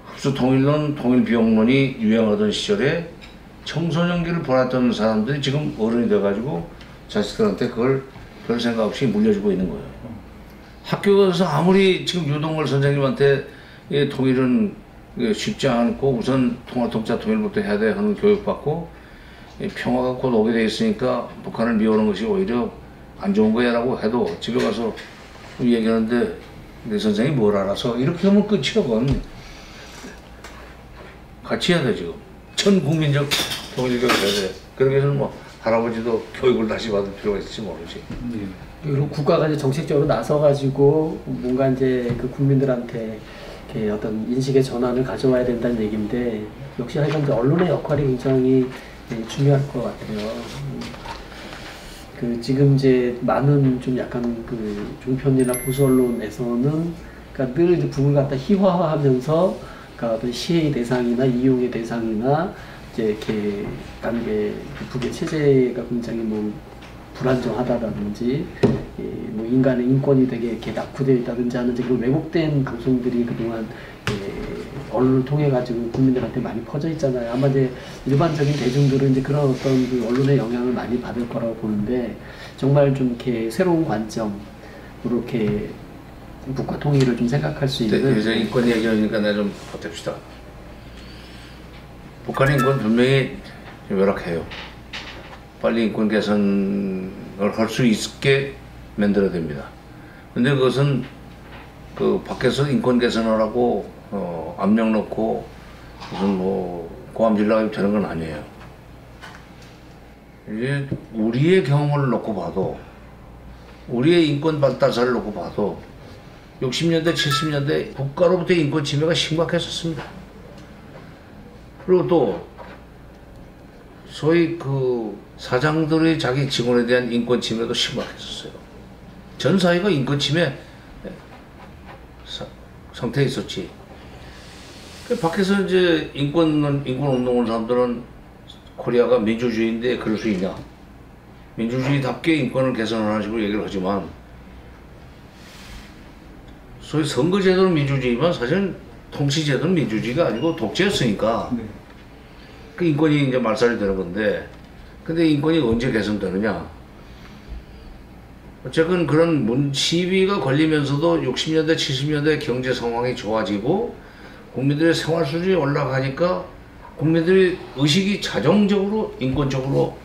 흡수 통일론, 통일 비용론이 유행하던 시절에 청소년기를 보냈던 사람들이 지금 어른이 돼가지고 자식들한테 그걸 별 생각 없이 물려주고 있는 거예요. 학교에서 아무리 지금 유동걸 선생님한테 통일은 쉽지 않고 우선 통화 통일부터 해야 돼 하는 교육받고 평화가 곧 오게 돼 있으니까 북한을 미워하는 것이 오히려 안 좋은 거야 라고 해도 집에 가서 얘기하는데 내 선생님이 뭘 알아서 이렇게 하면 끝이야. 그건 같이 해야 돼. 지금 전 국민적 통일 교육을 해야 돼. 그러기 위해서는 뭐 할아버지도 교육을 다시 받을 필요가 있을지 모르지. 그리고 국가가 이제 정책적으로 나서가지고 뭔가 이제 그 국민들한테 이렇게 어떤 인식의 전환을 가져와야 된다는 얘기인데, 역시 하여간 이제 언론의 역할이 굉장히 중요할 것 같아요. 그 지금 이제 많은 좀 약간 그 종편이나 보수 언론에서는 그러니까 늘 이제 북을 갖다 희화화하면서 그러니까 어떤 시해의 대상이나 이용의 대상이나 이제 이렇게 관계 북의 체제가 굉장히 뭐 불안정하다든지 뭐 인간의 인권이 되게 이렇게 낙후되어 있다든지 하는 그런 왜곡된 방송들이 그동안 언론을 통해 가지고 국민들한테 많이 퍼져 있잖아요. 아마 이제 일반적인 대중들은 이제 그런 어떤 그 언론의 영향을 많이 받을 거라고 보는데, 정말 좀 이렇게 새로운 관점으로 이렇게 북과 통일을 좀 생각할 수 있는. 이제 인권 얘기하니까 내가 좀 보탭시다. 북한의 인권 분명히 열악해요. 빨리 인권 개선을 할 수 있게 만들어야 됩니다. 근데 그것은 그 밖에서 인권 개선하라고 압력 넣고 무슨 뭐 고함질러가지고 되는 건 아니에요. 이제 우리의 경험을 놓고 봐도, 우리의 인권 발달사를 놓고 봐도 60년대, 70년대 국가로부터 인권 침해가 심각했었습니다. 그리고 또 소위 그 사장들의 자기 직원에 대한 인권 침해도 심각했었어요. 전 사회가 인권 침해 상태에 있었지. 밖에서 이제 인권 운동을 사람들은 코리아가 민주주의인데 그럴 수 있냐? 민주주의답게 인권을 개선하는 식으로 얘기를 하지만, 소위 선거제도는 민주주의지만 사실은 통치제도는 민주주의가 아니고 독재였으니까 그 인권이 이제 말살이 되는 건데, 근데 인권이 언제 개선되느냐? 어쨌든 그런 시위가 걸리면서도 60년대, 70년대 경제 상황이 좋아지고 국민들의 생활 수준이 올라가니까 국민들의 의식이 자정적으로 인권적으로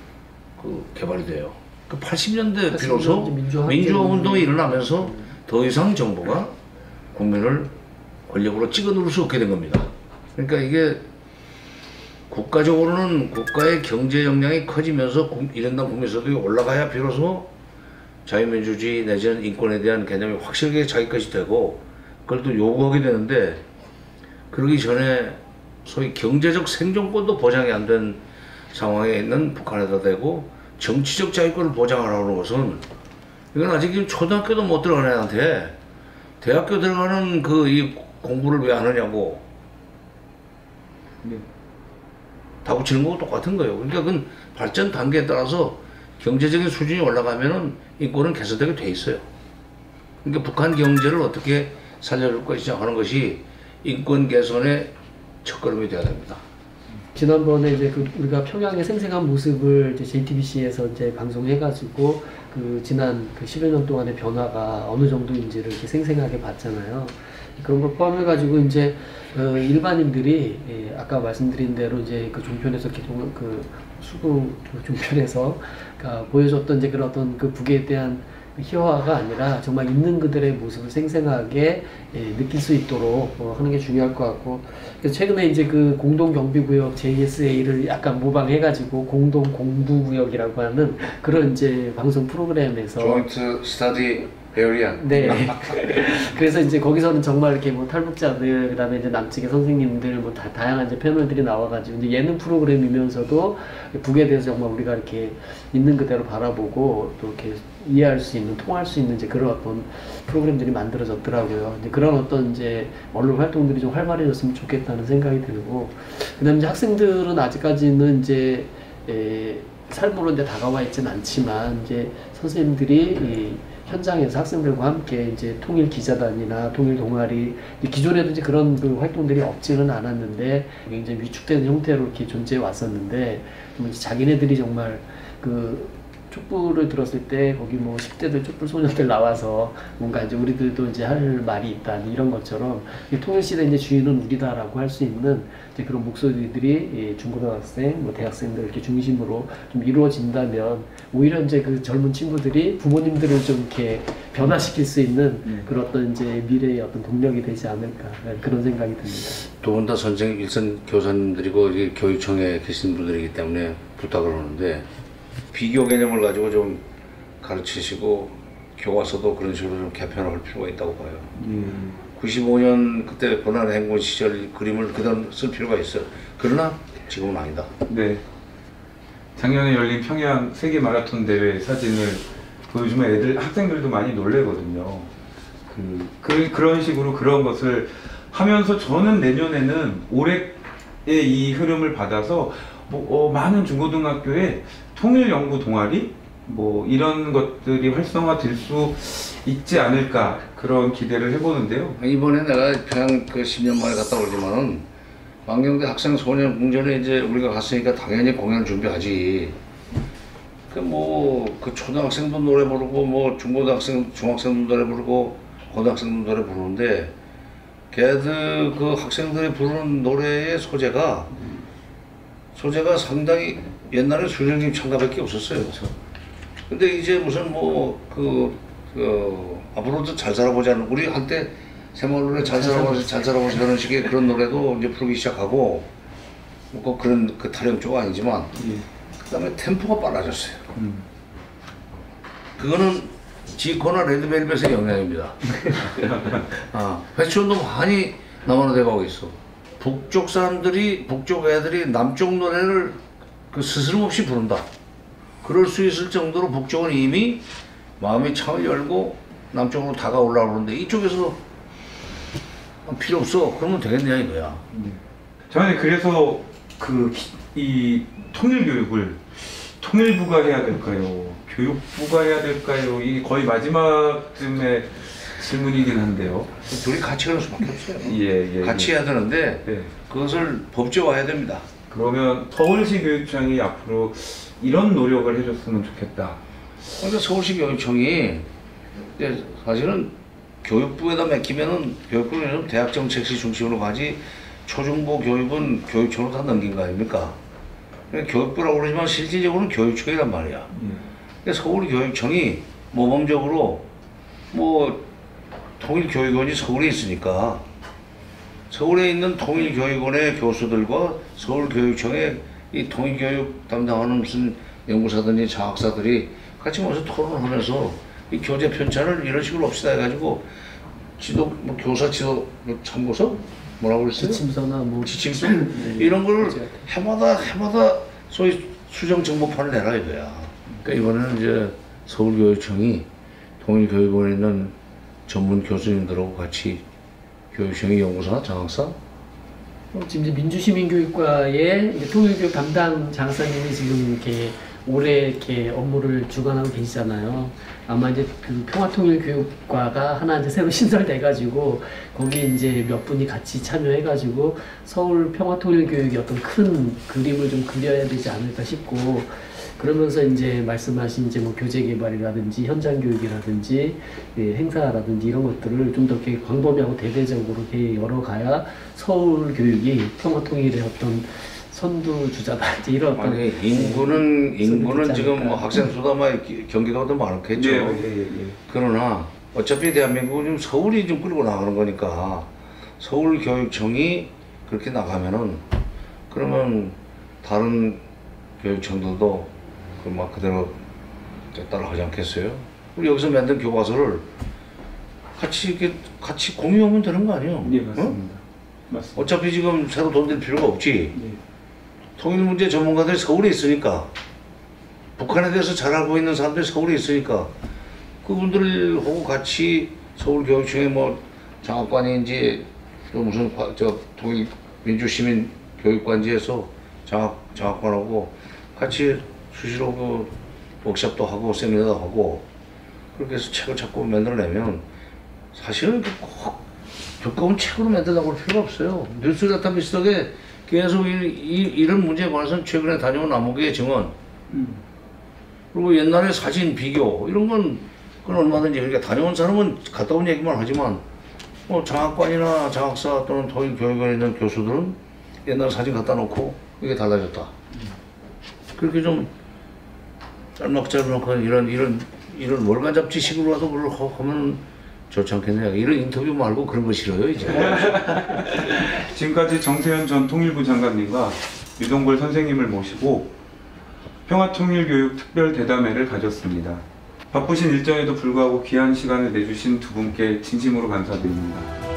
개발이 돼요. 그 80년대 비로소 민주화 운동이 일어나면서 더 이상 정부가 국민을 권력으로 찍어 누를 수 없게 된 겁니다. 그러니까 이게 국가적으로는 국가의 경제 역량이 커지면서 일인당 국민소득이 올라가야 비로소 자유민주주의 내지는 인권에 대한 개념이 확실하게 자기 것이 되고 그걸 또 요구하게 되는데, 그러기 전에 소위 경제적 생존권도 보장이 안 된 상황에 있는 북한에다 대고 정치적 자유권을 보장하라는 것은, 이건 아직 초등학교도 못 들어가는 애한테 대학교 들어가는 이 공부를 왜 안 하냐고 다 붙이는 거고 똑같은 거예요. 그러니까 그건 발전 단계에 따라서 경제적인 수준이 올라가면은 인권은 개선되게 돼 있어요. 그러니까 북한 경제를 어떻게 살려줄 것이냐 하는 것이 인권 개선의 첫걸음이 되어야 됩니다. 지난번에 이제 우리가 평양의 생생한 모습을 이제 JTBC에서 이제 방송해가지고 그 지난 그 10여 년 동안의 변화가 어느 정도인지를 이렇게 생생하게 봤잖아요. 그런 걸 포함해가지고 이제 일반인들이 아까 말씀드린 대로 이제 그 종편에서 그 수구 종편에서 보여줬던 이제 그런 어떤 그 북에 대한 희화가 아니라 정말 있는 그들의 모습을 생생하게 느낄 수 있도록 하는 게 중요할 것 같고, 그래서 최근에 이제 그 공동경비구역 JSA를 약간 모방해가지고 공동공부구역이라고 하는 그런 이제 방송 프로그램에서 Joint Study Area. 네. 그래서 이제 거기서는 정말 이렇게 뭐 탈북자들, 그다음에 이제 남측의 선생님들, 뭐 다양한 이제 패널들이 나와가지고 이제 예능 프로그램이면서도 북에 대해서 정말 우리가 이렇게 있는 그대로 바라보고 또 이렇게 이해할 수 있는, 통할 수 있는 이제 그런 어떤 프로그램들이 만들어졌더라고요. 이제 그런 어떤 이제 언론 활동들이 좀 활발해졌으면 좋겠다는 생각이 들고, 그다음에 이제 학생들은 아직까지는 이제 삶으로 이제 다가와 있지는 않지만 이제 선생님들이 현장에서 학생들과 함께 이제 통일 기자단이나 통일 동아리, 기존에도 이제 그런 그 활동들이 없지는 않았는데 굉장히 위축되는 형태로 이렇게 존재해 왔었는데, 자기네들이 정말 그 촛불을 들었을 때 거기 뭐 10대들 촛불 소녀들 나와서 뭔가 이제 우리들도 이제 할 말이 있다 이런 것처럼 통일시대 이제 주인은 우리다라고 할 수 있는 이제 그런 목소리들이 중고등학생, 뭐 대학생들 이렇게 중심으로 좀 이루어진다면 오히려 이제 그 젊은 친구들이 부모님들을 좀 이렇게 변화시킬 수 있는 그런 어떤 이제 미래의 어떤 동력이 되지 않을까 그런 생각이 듭니다. 두 분 다 선생 일선 교사님들이고 교육청에 계신 분들이기 때문에 부탁을 하는데, 비교 개념을 가지고 좀 가르치시고 교과서도 그런 식으로 좀 개편할 필요가 있다고 봐요. 95년 그때 고난 행군 시절 그림을 그대로 쓸 필요가 있어요. 그러나 지금은 아니다. 네. 작년에 열린 평양 세계 마라톤 대회 사진을 보여주면 학생들도 많이 놀래거든요. 그런 식으로 그런 것을 하면서 저는 내년에는 올해의 이 흐름을 받아서 많은 중고등학교에 통일연구 동아리 뭐 이런 것들이 활성화될 수 있지 않을까 그런 기대를 해보는데요. 이번에 내가 평양 그 10년 만에 갔다 오지만은 망경대 학생 소년 궁전에 이제 우리가 갔으니까 당연히 공연 준비하지. 그 초등학생도 노래 부르고 뭐 중고등학생, 중학생도 노래 부르고 고등학생도 노래 부르는데, 걔들 그 학생들이 부르는 노래의 소재가 상당히 옛날에 수령님 창가밖에 없었어요. 그렇죠. 근데 이제 무슨 앞으로도 잘 살아보자는, 우리 한때 새마을노래 잘 살아보자 이런 식의 그런 노래도 이제 부르기 시작하고, 뭐 그런 그 타령조가 아니지만, 그다음에 템포가 빨라졌어요. 그거는 지코나 레드벨벳의 영향입니다. 회춘도 많이 남한화돼가고 있어. 북쪽 애들이 남쪽 노래를 스스럼없이 부른다. 그럴 수 있을 정도로 북쪽은 이미 마음이 창을 열고 남쪽으로 다가오려고 그러는데, 이쪽에서 필요 없어. 그러면 되겠냐 이거야. 저는 그래서 이 통일교육을 통일부가 해야 될까요? 교육부가 해야 될까요? 이게 거의 마지막쯤의 질문이긴 한데요. 둘이 같이 가는 수밖에 없어요. 같이 예. 해야 되는데 그것을 법제화해야 됩니다. 그러면 서울시 교육청이 앞으로 이런 노력을 해줬으면 좋겠다. 그러니까 서울시 교육청이 사실은 교육부에다 맡기면은 교육부는 대학정책시 중심으로 가지, 초중고 교육은 교육청으로 다 넘긴 거 아닙니까? 그러니까 교육부라고 그러지만 실질적으로는 교육청이란 말이야. 그러니까 서울교육청이 모범적으로 통일교육원이 서울에 있으니까 서울에 있는 통일교육원의 교수들과 서울교육청의 이 통일교육 담당하는 무슨 연구사든지 장학사들이 같이 모여서 토론을 하면서 이 교재 편찬을 이런 식으로 합시다 해가지고 교사 지도 참고서 뭐라고 그랬어요? 지침서나 지침서 이런 걸 해마다 소위 수정 정보판을 내라 이거야. 그러니까 이번에는 이제 서울교육청이 통일교육원에 있는 전문 교수님들하고 같이 교육청의 연구사, 장학사, 지금 이제 민주시민교육과의 이제 통일교육 담당 장학사님이 지금 이렇게 오래 이렇게 업무를 주관하고 계시잖아요. 아마 이제 그 평화통일교육과가 하나 이제 새로 신설돼가지고 거기 이제 몇 분이 같이 참여해가지고 서울 평화통일교육의 어떤 큰 그림을 좀 그려야 되지 않을까 싶고, 그러면서 이제 말씀하신 이제 뭐 교재 개발이라든지 현장 교육이라든지 행사라든지 이런 것들을 좀 더 이렇게 광범위하고 대대적으로 이렇게 열어가야 서울 교육이 평화통일의 어떤 선두주자다 이제 이런 어떤 아니 인구는 있지 지금 않을까. 뭐 학생 수도만 경기도가 더 많겠죠. 예. 그러나 어차피 대한민국은 지금 서울이 좀 끌고 나가는 거니까 서울교육청이 그렇게 나가면은 그러면 다른 교육청들도 그 막 그대로 따라하지 않겠어요? 우리 여기서 만든 교과서를 같이 공유하면 되는 거 아니에요? 예, 응? 맞습니다. 맞습니다. 어차피 지금 새로 돈 들 필요가 없지. 예. 통일문제 전문가들이 서울에 있으니까, 북한에 대해서 잘 알고 있는 사람들이 서울에 있으니까 그분들하고 같이 서울교육청의 뭐 장학관인지 또 무슨 통일 민주시민 교육관지에서 장학관하고 같이 수시로 그 워크숍도 하고 세미나도 하고 그렇게 해서 책을 자꾸 만들어내면 사실은 꼭 두꺼운 책으로 만들라고 할 필요가 없어요. 뉴스 다타베이스에 계속 이런 문제에 관해서는 최근에 다녀온 암흑의 증언, 그리고 옛날에 사진 비교 이런 건 그건 얼마든지, 그러니까 다녀온 사람은 갔다 온 얘기만 하지만 뭐 장학관이나 장학사 또는 통일교육원에 있는 교수들은 옛날 사진 갖다 놓고 이게 달라졌다. 그렇게 좀 짤막짤막한 이런 월간 잡지식으로라도 그걸 하면 좋지 않겠냐. 이런 인터뷰 말고 그런 거 싫어요 이제. 지금까지 정세현 전 통일부 장관님과 유동걸 선생님을 모시고 평화통일교육 특별대담회를 가졌습니다. 바쁘신 일정에도 불구하고 귀한 시간을 내주신 두 분께 진심으로 감사드립니다.